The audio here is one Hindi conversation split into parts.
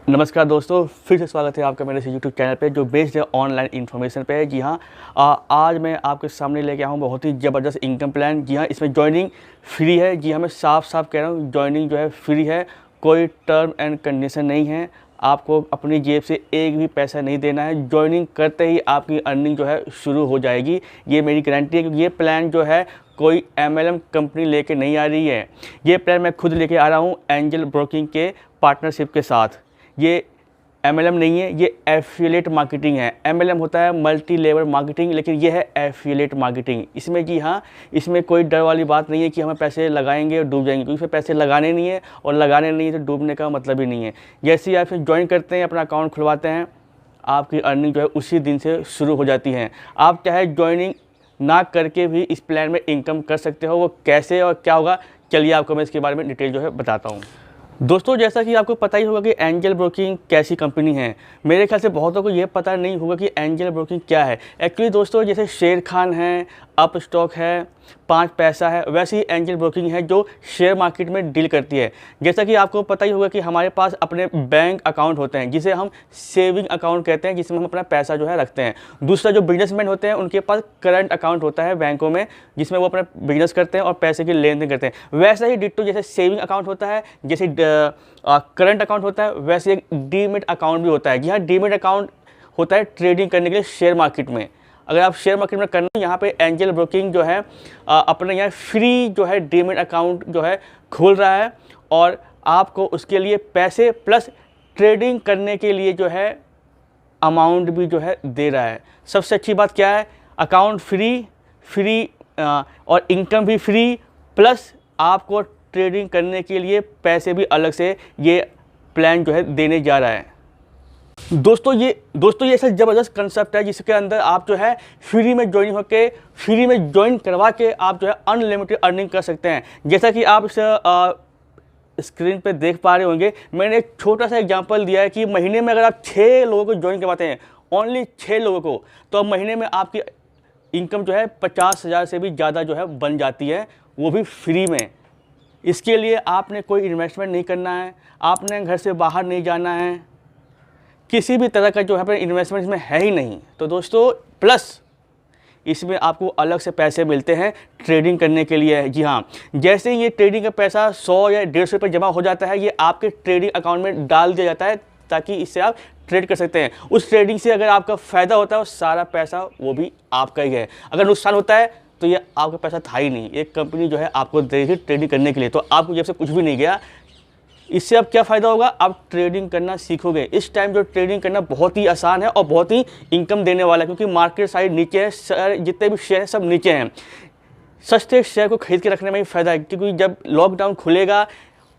नमस्कार दोस्तों, फिर से स्वागत है आपका मेरे से यूट्यूब चैनल पे जो बेस्ड है ऑनलाइन इन्फॉर्मेशन पे। जी हाँ, आज मैं आपके सामने लेके आया हूँ बहुत ही ज़बरदस्त इनकम प्लान। जी हाँ, इसमें जॉइनिंग फ्री है। जी हाँ, मैं साफ साफ कह रहा हूँ, जॉइनिंग जो है फ्री है, कोई टर्म एंड कंडीशन नहीं है। आपको अपनी जेब से एक भी पैसा नहीं देना है। जॉइनिंग करते ही आपकी अर्निंग जो है शुरू हो जाएगी, ये मेरी गारंटी है। क्योंकि ये प्लान जो है कोई MLM कंपनी लेके नहीं आ रही है, ये प्लान मैं खुद लेके आ रहा हूँ एंजल ब्रोकिंग के पार्टनरशिप के साथ। ये MLM नहीं है, ये एफिलिएट मार्केटिंग है। MLM होता है मल्टी लेवल मार्केटिंग, लेकिन ये है एफिलिएट मार्केटिंग। इसमें जी हाँ, इसमें कोई डर वाली बात नहीं है कि हमें पैसे लगाएंगे और डूब जाएंगे, क्योंकि इसमें पैसे लगाने नहीं है और लगाने नहीं है तो डूबने का मतलब ही नहीं है। जैसे ही आप इसे ज्वाइन करते हैं, अपना अकाउंट खुलवाते हैं, आपकी अर्निंग जो है उसी दिन से शुरू हो जाती है। आप चाहे ज्वाइनिंग ना करके भी इस प्लान में इनकम कर सकते हो। वो कैसे और क्या होगा, चलिए आपको मैं इसके बारे में डिटेल जो है बताता हूँ। दोस्तों, जैसा कि आपको पता ही होगा कि एंजल ब्रोकिंग कैसी कंपनी है। मेरे ख्याल से बहुतों को ये पता नहीं होगा कि एंजल ब्रोकिंग क्या है। एक्चुअली दोस्तों, जैसे शेर खान है, अप स्टॉक है, 5 पैसा है, वैसे ही एंजल ब्रोकिंग है जो शेयर मार्केट में डील करती है। जैसा कि आपको पता ही होगा कि हमारे पास अपने बैंक अकाउंट होते हैं, जिसे हम सेविंग अकाउंट कहते हैं, जिसमें हम अपना पैसा जो है रखते हैं। दूसरा, जो बिजनेसमैन होते हैं, उनके पास करंट अकाउंट होता है बैंकों में, जिसमें वो अपना बिजनेस करते हैं और पैसे की लेन देन करते हैं। वैसा ही डिट्टो जैसे सेविंग अकाउंट होता है, जैसे करंट अकाउंट होता है, वैसे एक डीमेट अकाउंट भी होता है। जी हाँ, डीमेट अकाउंट होता है ट्रेडिंग करने के लिए शेयर मार्केट में। अगर आप शेयर मार्केट में करना, यहाँ पे एंजल ब्रोकिंग जो है अपने यहाँ फ्री जो है डीमेट अकाउंट जो है खोल रहा है, और आपको उसके लिए पैसे प्लस ट्रेडिंग करने के लिए जो है अमाउंट भी जो है दे रहा है। सबसे अच्छी बात क्या है, अकाउंट फ्री और इनकम भी फ्री, प्लस आपको ट्रेडिंग करने के लिए पैसे भी अलग से ये प्लान जो है देने जा रहा है। दोस्तों ये ऐसा ज़बरदस्त कंसेप्ट है जिसके अंदर आप जो है फ्री में ज्वाइन होकर, फ्री में ज्वाइन करवा के आप जो है अनलिमिटेड अर्निंग कर सकते हैं। जैसा कि आप इस स्क्रीन पे देख पा रहे होंगे, मैंने एक छोटा सा एग्जांपल दिया है कि महीने में अगर आप 6 लोगों को ज्वाइन करवाते हैं, ओनली 6 लोगों को, तो अब महीने में आपकी इनकम जो है 50,000 से भी ज़्यादा जो है बन जाती है, वो भी फ्री में। इसके लिए आपने कोई इन्वेस्टमेंट नहीं करना है, आपने घर से बाहर नहीं जाना है, किसी भी तरह का जो है इन्वेस्टमेंट इसमें है ही नहीं। तो दोस्तों, प्लस इसमें आपको अलग से पैसे मिलते हैं ट्रेडिंग करने के लिए। जी हाँ, जैसे ये ट्रेडिंग का पैसा 100 या 150 रुपये जमा हो जाता है, ये आपके ट्रेडिंग अकाउंट में डाल दिया जाता है, ताकि इससे आप ट्रेड कर सकते हैं। उस ट्रेडिंग से अगर आपका फ़ायदा होता है, वो सारा पैसा वो भी आपका ही है। अगर नुकसान होता है तो ये आपका पैसा था ही नहीं, एक कंपनी जो है आपको देगी ट्रेडिंग करने के लिए, तो आपको जब से कुछ भी नहीं गया। इससे अब क्या फ़ायदा होगा, आप ट्रेडिंग करना सीखोगे। इस टाइम जो ट्रेडिंग करना बहुत ही आसान है और बहुत ही इनकम देने वाला है, क्योंकि मार्केट साइड नीचे है, जितने भी शेयर हैं सब नीचे हैं। सस्ते शेयर को खरीद के रखने में ही फ़ायदा है, क्योंकि जब लॉकडाउन खुलेगा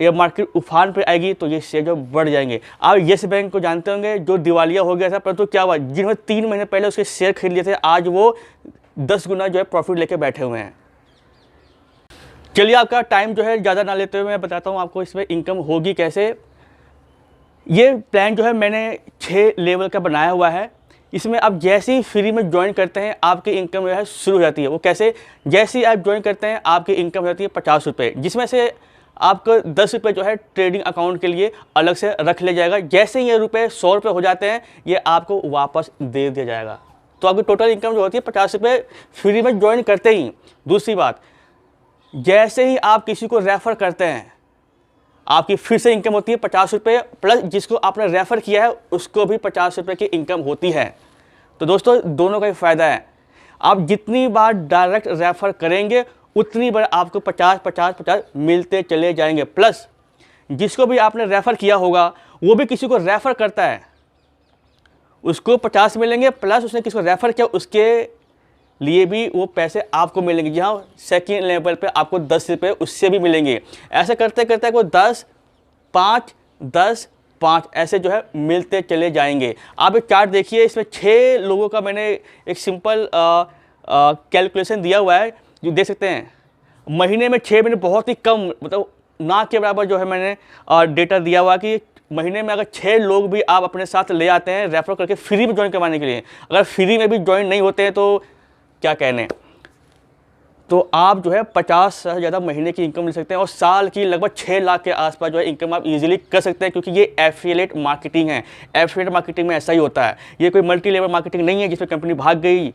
या मार्केट उफान पे आएगी तो ये शेयर जो बढ़ जाएंगे। आप येस बैंक को जानते होंगे, जो दिवालिया हो गया था, परंतु क्या हुआ, जिन्होंने 3 महीने पहले उसके शेयर खरीद लिए थे, आज वो 10 गुना जो है प्रॉफिट लेके बैठे हुए हैं। चलिए, आपका टाइम जो है ज़्यादा ना लेते हुए मैं बताता हूँ आपको इसमें इनकम होगी कैसे। ये प्लान जो है मैंने 6 लेवल का बनाया हुआ है। इसमें आप जैसे ही फ्री में ज्वाइन करते हैं, आपकी इनकम जो है शुरू हो जाती है। वो कैसे, जैसे ही आप ज्वाइन करते हैं आपकी इनकम हो जाती है 50 रुपये, जिसमें से आपको 10 रुपये जो है ट्रेडिंग अकाउंट के लिए अलग से रख लिया जाएगा। जैसे ही ये रुपये 100 रुपये हो जाते हैं, ये आपको वापस दे दिया जाएगा। तो आपकी टोटल इनकम जो होती है 50 रुपये फ्री में ज्वाइन करते ही। दूसरी बात, जैसे ही आप किसी को रेफ़र करते हैं, आपकी फिर से इनकम होती है 50 रुपये, प्लस जिसको आपने रेफ़र किया है उसको भी 50 रुपये की इनकम होती है। तो दोस्तों, दोनों का ही फ़ायदा है। आप जितनी बार डायरेक्ट रेफ़र करेंगे, उतनी बार आपको 50 मिलते चले जाएंगे। प्लस जिसको भी आपने रेफ़र किया होगा, वो भी किसी को रेफ़र करता है, उसको 50 मिलेंगे, प्लस उसने किसी को रेफ़र किया उसके लिए भी वो पैसे आपको मिलेंगे। जहाँ सेकेंड लेवल पे आपको 10 रुपये उससे भी मिलेंगे। ऐसे करते करते को 10, 5, 10, 5 ऐसे जो है मिलते चले जाएंगे। आप एक चार्ट देखिए, इसमें 6 लोगों का मैंने एक सिंपल कैलकुलेशन दिया हुआ है, जो देख सकते हैं। महीने में 6 महीने बहुत ही कम, मतलब ना के बराबर जो है मैंने डेटा दिया हुआ कि महीने में अगर 6 लोग भी आप अपने साथ ले आते हैं रेफर करके फ्री में ज्वाइन करवाने के लिए, अगर फ्री में भी ज्वाइन नहीं होते हैं तो क्या कहने। तो आप जो है 50 से ज़्यादा महीने की इनकम ले सकते हैं और साल की लगभग 6 लाख के आसपास जो है इनकम आप इजीली कर सकते हैं, क्योंकि ये एफिलिएट मार्केटिंग है। एफिलिएट मार्केटिंग में ऐसा ही होता है, ये कोई मल्टी लेवल मार्केटिंग नहीं है जिसमें कंपनी भाग गई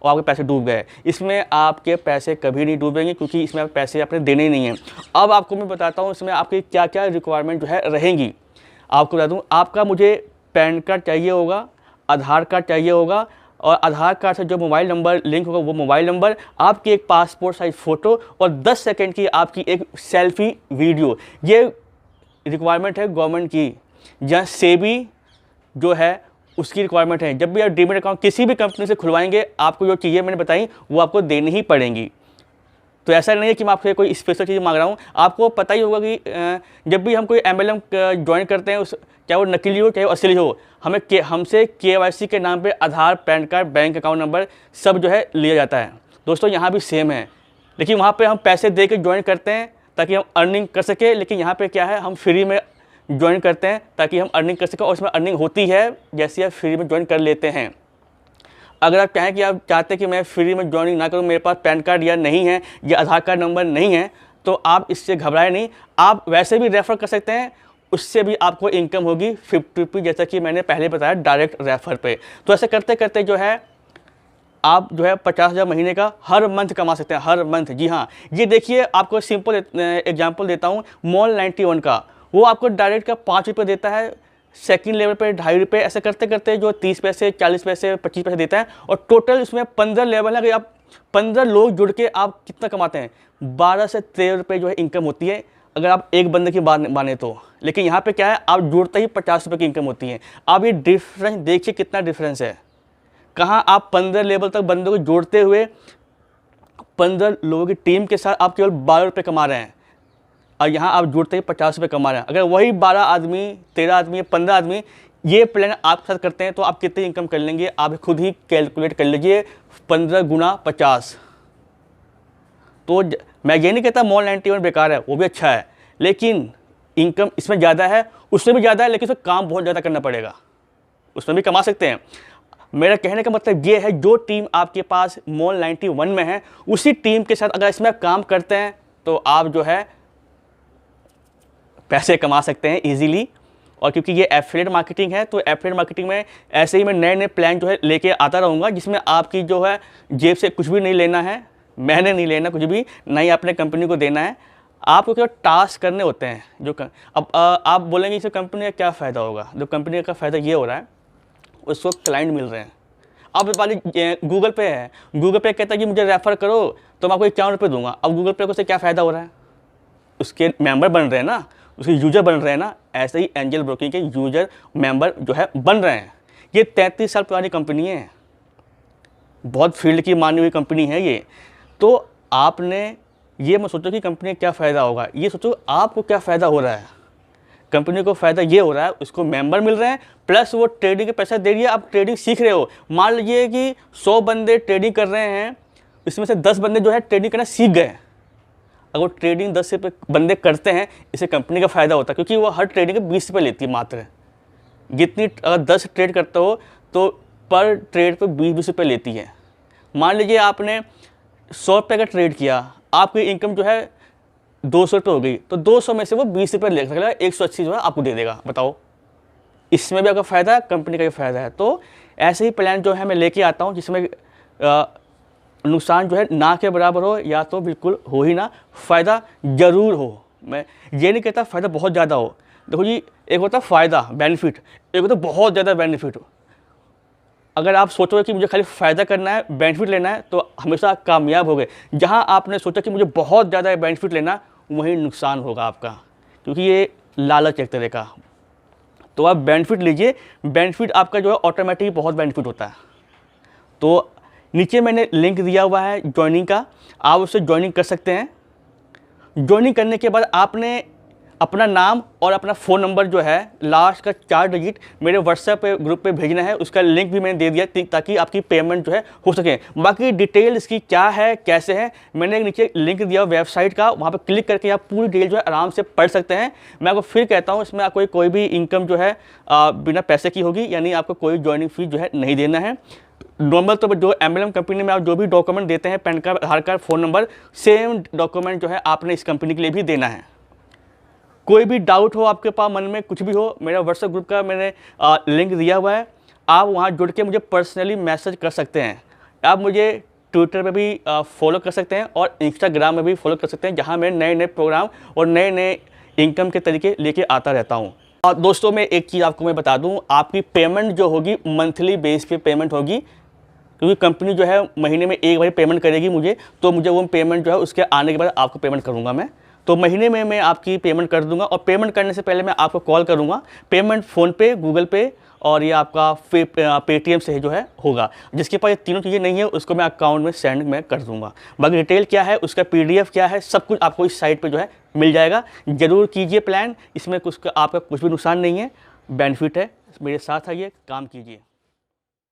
और आपके पैसे डूब गए। इसमें आपके पैसे कभी नहीं डूबेंगे, क्योंकि इसमें आप पैसे आपने देने ही नहीं हैं। अब आपको मैं बताता हूँ इसमें आपकी क्या क्या रिक्वायरमेंट जो है रहेंगी। आपको बता दूँ, आपका मुझे पैन कार्ड चाहिए होगा, आधार कार्ड चाहिए होगा, और आधार कार्ड से जो मोबाइल नंबर लिंक होगा वो मोबाइल नंबर, आपकी एक पासपोर्ट साइज फ़ोटो और 10 सेकंड की आपकी एक सेल्फी वीडियो। ये रिक्वायरमेंट है गवर्नमेंट की। जहाँ सेबी जो है उसकी रिक्वायरमेंट है। जब भी आप डीमैट अकाउंट किसी भी कंपनी से खुलवाएंगे, आपको जो चीज़ें मैंने बताई वो आपको देनी ही पड़ेंगी। तो ऐसा नहीं है कि मैं आपसे कोई स्पेशल चीज़ मांग रहा हूँ। आपको पता ही होगा कि जब भी हम कोई MLM ज्वाइन करते हैं, उस चाहे वो नकली हो चाहे वो असली हो, हमसे KYC के नाम पे Aadhaar, PAN card, bank account number सब जो है लिया जाता है। दोस्तों यहाँ भी सेम है, लेकिन वहाँ पे हम पैसे दे के ज्वाइन करते हैं ताकि हम अर्निंग कर सके। लेकिन यहाँ पे क्या है, हम फ्री में ज्वाइन करते हैं ताकि हम अर्निंग कर सकें, और उसमें अर्निंग होती है जैसे आप फ्री में ज्वाइन कर लेते हैं। अगर आप चाहें कि आप चाहते हैं कि मैं फ्री में ज्वाइनिंग ना करूं, मेरे पास पैन कार्ड या नहीं है या आधार कार्ड नंबर नहीं है, तो आप इससे घबराएं नहीं। आप वैसे भी रेफ़र कर सकते हैं, उससे भी आपको इनकम होगी 50 रुपये, जैसा कि मैंने पहले बताया डायरेक्ट रेफ़र पे। तो ऐसे करते करते जो है आप जो है 50,000 महीने का हर मंथ कमा सकते हैं, हर मंथ। जी हाँ, ये देखिए आपको सिंपल एग्जाम्पल देता हूँ। मॉल 91 का वो आपको डायरेक्ट का 5 रुपये देता है, सेकंड लेवल पे 2.5 रुपये, ऐसे करते करते जो 30 पैसे, 40 पैसे, 25 पैसे देता है। और टोटल इसमें 15 लेवल है। अगर आप 15 लोग जुड़ के आप कितना कमाते हैं, 12 से 13 रुपये जो है इनकम होती है, अगर आप एक बंदे की बात माने तो। लेकिन यहाँ पे क्या है, आप जुड़ते ही 50 रुपये की इनकम होती है। आप ये डिफरेंस देखिए, कितना डिफरेंस है। कहाँ आप 15 लेवल तक बंदों को जोड़ते हुए 15 लोगों की टीम के साथ आप केवल 12 रुपये कमा रहे हैं, और यहाँ आप जुड़ते ही 50 रुपये कमा रहे हैं। अगर वही 12 आदमी, 13 आदमी, 15 आदमी ये प्लान आपके साथ करते हैं, तो आप कितनी इनकम कर लेंगे, आप खुद ही कैलकुलेट कर लीजिए। 15 गुना 50। तो मैं ये नहीं कहता मॉल 91 बेकार है, वो भी अच्छा है, लेकिन इनकम इसमें ज़्यादा है, उससे भी ज़्यादा है, लेकिन उसमें काम बहुत ज़्यादा करना पड़ेगा। उसमें भी कमा सकते हैं। मेरा कहने का मतलब ये है, जो टीम आपके पास मॉल 91 में है, उसी टीम के साथ अगर इसमें आप काम करते हैं, तो आप जो है पैसे कमा सकते हैं इजीली। और क्योंकि ये एफिलिएट मार्केटिंग है, तो एफिलिएट मार्केटिंग में ऐसे ही मैं नए नए प्लान जो है लेके आता रहूँगा, जिसमें आपकी जो है जेब से कुछ भी नहीं लेना है, मैंने नहीं लेना कुछ भी, ना ही अपने कंपनी को देना है। आपको केवल टास्क करने होते हैं जो अब आप बोलेंगे इससे कंपनी का क्या फ़ायदा होगा। जो कंपनी का फ़ायदा ये हो रहा है, उसको क्लाइंट मिल रहे हैं। अब वाली गूगल पे है, गूगल पे कहता है कि मुझे रेफ़र करो तो मैं आपको 51 रुपये दूंगा। अब गूगल पे को से क्या फ़ायदा हो रहा है, उसके मेंबर बन रहे हैं ना, उसके यूज़र बन रहे हैं ना। ऐसे ही एंजल ब्रोकिंग के यूज़र मेंबर जो है बन रहे हैं। ये 33 साल पुरानी कंपनी है, बहुत फील्ड की मानी हुई कंपनी है ये। तो आपने ये मत सोचो कि कंपनी का क्या फ़ायदा होगा, ये सोचो आपको क्या फ़ायदा हो रहा है। कंपनी को फ़ायदा ये हो रहा है, उसको मेंबर मिल रहे हैं, प्लस वो ट्रेडिंग के पैसा दे रही है, आप ट्रेडिंग सीख रहे हो। मान लीजिए कि 100 बंदे ट्रेडिंग कर रहे हैं, इसमें से 10 बंदे जो है ट्रेडिंग करना सीख गए। अगर वो ट्रेडिंग 10 रुपये बंदे करते हैं, इससे कंपनी का फ़ायदा होता है, क्योंकि वो हर ट्रेडिंग के 20 रुपये लेती है मात्र। जितनी अगर 10 ट्रेड करते हो तो पर ट्रेड पे 20-20 रुपये लेती है। मान लीजिए आपने 100 रुपये का ट्रेड किया, आपकी इनकम जो है 200 रुपये हो गई, तो 200 में से वो 20 रुपये ले सकता है, 180 जो है आपको दे देगा। बताओ, इसमें भी आपका फ़ायदा है, कंपनी का भी फ़ायदा है। तो ऐसे ही प्लान जो है मैं लेके आता हूँ, जिसमें नुकसान जो है ना के बराबर हो, या तो बिल्कुल हो ही ना, फ़ायदा ज़रूर हो। मैं ये नहीं कहता फ़ायदा बहुत ज़्यादा हो। देखो जी, एक होता है फ़ायदा, बेनिफिट, एक होता है बहुत ज़्यादा बेनिफिट। अगर आप सोचोगे कि मुझे खाली फ़ायदा करना है, बेनिफिट लेना है, तो हमेशा कामयाब हो गए। जहाँ आपने सोचा कि मुझे बहुत ज़्यादा बेनिफिट लेना, वहीं नुकसान होगा आपका, क्योंकि ये लालच एक तरह का। तो आप बेनिफिट लीजिए, बेनिफिट आपका जो है ऑटोमेटिक बहुत बेनिफिट होता है। तो नीचे मैंने लिंक दिया हुआ है ज्वाइनिंग का, आप उससे ज्वाइनिंग कर सकते हैं। ज्वाइनिंग करने के बाद आपने अपना नाम और अपना फ़ोन नंबर जो है लास्ट का 4 डिजिट मेरे व्हाट्सएप ग्रुप पे भेजना है। उसका लिंक भी मैंने दे दिया ताकि आपकी पेमेंट जो है हो सके। बाकी डिटेल इसकी क्या है, कैसे है, मैंने नीचे लिंक दिया वेबसाइट का, वहाँ पे क्लिक करके आप पूरी डिटेल जो है आराम से पढ़ सकते हैं। मैं आपको फिर कहता हूँ, इसमें आपको कोई भी इनकम जो है बिना पैसे की होगी, यानी आपको कोई ज्वाइनिंग फ़ीस जो है नहीं देना है। नॉर्मल तो जो एम्बलम कंपनी में आप जो भी डॉक्यूमेंट देते हैं, PAN card, Aadhaar card, phone number, same document जो है आपने इस कंपनी के लिए भी देना है। कोई भी डाउट हो आपके पास, मन में कुछ भी हो, मेरा व्हाट्सएप ग्रुप का मैंने लिंक दिया हुआ है, आप वहाँ जुड़ के मुझे पर्सनली मैसेज कर सकते हैं। आप मुझे ट्विटर पे भी फॉलो कर सकते हैं और इंस्टाग्राम में भी फॉलो कर सकते हैं, जहाँ मैं नए नए प्रोग्राम और नए नए इनकम के तरीके लेके आता रहता हूँ। दोस्तों, मैं एक चीज़ आपको मैं बता दूँ, आपकी पेमेंट जो होगी मंथली बेस पे पेमेंट होगी, क्योंकि कंपनी जो है महीने में एक बार पेमेंट करेगी मुझे, तो मुझे वो पेमेंट जो है उसके आने के बाद आपको पेमेंट करूँगा मैं। तो महीने में मैं आपकी पेमेंट कर दूंगा और पेमेंट करने से पहले मैं आपको कॉल करूंगा। पेमेंट फ़ोनपे, गूगल पे और ये आपका पेटीएम से जो है होगा। जिसके पास ये तीनों चीज़ें नहीं है उसको मैं अकाउंट में सेंड मैं कर दूंगा। बाकी डिटेल क्या है, उसका PDF क्या है, सब कुछ आपको इस साइट पे जो है मिल जाएगा। ज़रूर कीजिए प्लान, इसमें कुछ आपका कुछ भी नुकसान नहीं है, बेनिफिट है। मेरे साथ आइए, काम कीजिए।